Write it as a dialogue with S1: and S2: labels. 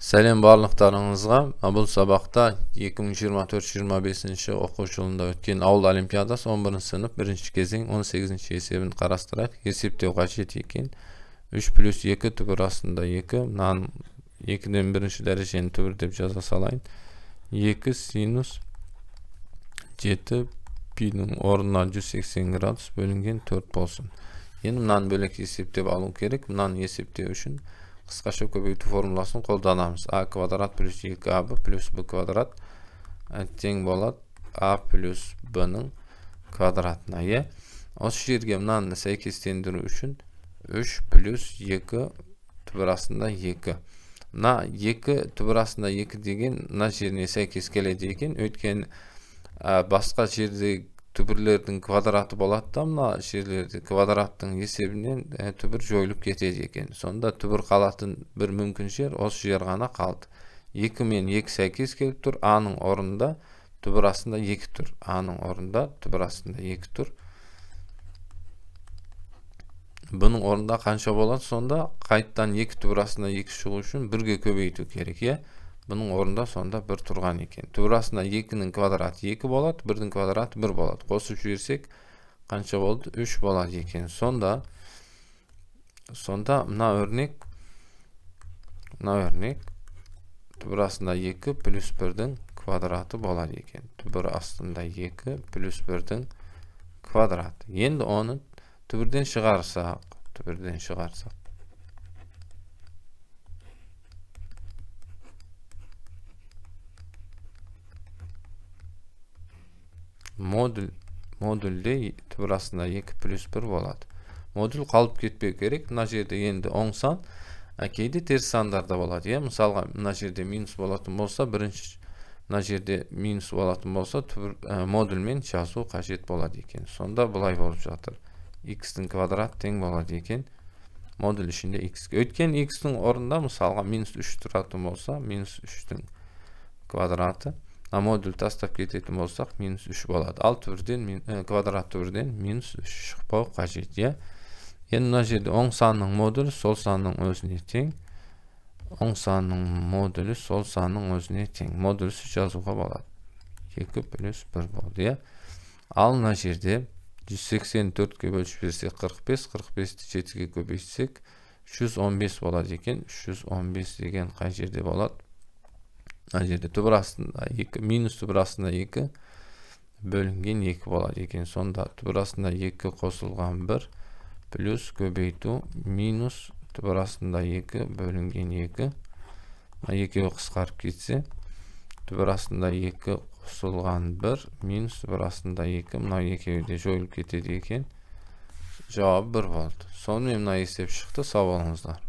S1: Сәлем барлықтарыңызға. Бұл сабақта 2024-25 оқу жылында өткен ауыл олимпиадасы 11 сынып 1 кезең 18 есебін қарастырайық. Есептеу қажет екен. 3 плюс 2 түбір астында 2. Мынан 2-ден 1-ші дәрежені түбір деп жаза салайын. 2 синус 7 пидің орнына 180 градус бөлінген 4 болсын. Енді мынаны бөлек есептеп алу керек. Мынаны есептеу үшін қысқаша көбейту формуласын қолданамыз. А квадрат плюс 2аб плюс б квадрат тең болады а плюс б-ның квадратына. Осы жерге мынаны сәйкестендіру үшін 3 плюс 2 түбір астында 2. Мына 2 түбір астында 2 деген мына жеріне сәйкес келеді екен. Өйткені басқа жерде түбірлердің квадраты болады да, мына жерлерде квадраттың есебінен түбір жойылып кетеді екен. Сонда түбір қалатын бір мүмкін жер осы жер ғана қалды. 2 мен 2 сәйкес келіп тұр. А-ның орнында түбір астында 2 тұр. А-ның орнында түбір астында 2 тұр. Бұның орнында қанша болады? Сонда қайттан 2 түбір астында 2 шығу үшін 1-ге көбейту керек. Бұның орнында сонда 1 тұрған екен. Түбір астында 2-ның квадраты 2 болады, 1-дің квадраты 1 болады. Қосып жіберсек қанша болды? 3 болады екен. Сонда мына өрнек түбір астында 2 плюс 1-дің квадраты болады екен. Түбір астында 2 плюс 1-дің квадраты. Енді оны түбірден шығарсақ, модульде түбір астында 2 плюс 1 болады. Модуль қалып кетпеу керек. Мына жерде енді оң сан, кейде теріс сандарда болады. Мысалға, мына жерде минус болатын болса, мына жерде минус болатын болса, модульмен жазу қажет болады екен. Сонда бұлай болып жатыр. X-дің квадрат тең болады екен. Модуль ішінде X. Өткен X-дің орнында, мысалға, минус 3 тұратын болса, минус 3-дің квадраты. Модуль тастап кететін болсақ, минус 3 болады. Ал квадрат түбірден минус 3 шықпау қажет. Енді мына жерде оң санның модулі сол санның өзіне тең. Оң санның модулі сол санның өзіне тең. Модулісі жазуға болады. 2 плюс 1 болды. Ал мына жерде 184-ге бөлшіп берсек 45, 45-ті 7-ге көбейтсек 115 болады екен. 115 деген қай жерде болады? Мына жерде түбір астында 2, минус түбір астында 2 бөлінген 2 болады екен. Сонда түбір астында 2 қосылған 1 плюс көбейту минус түбір астында 2 бөлінген 2. Екеуі қысқарып кетсе, түбір астында 2 қосылған 1 минус түбір астында 2. Мына екеуі де жойылып кетеді екен. Жауап 1 болды. Сонымен мына есеп шықты. Сау болыңыздар.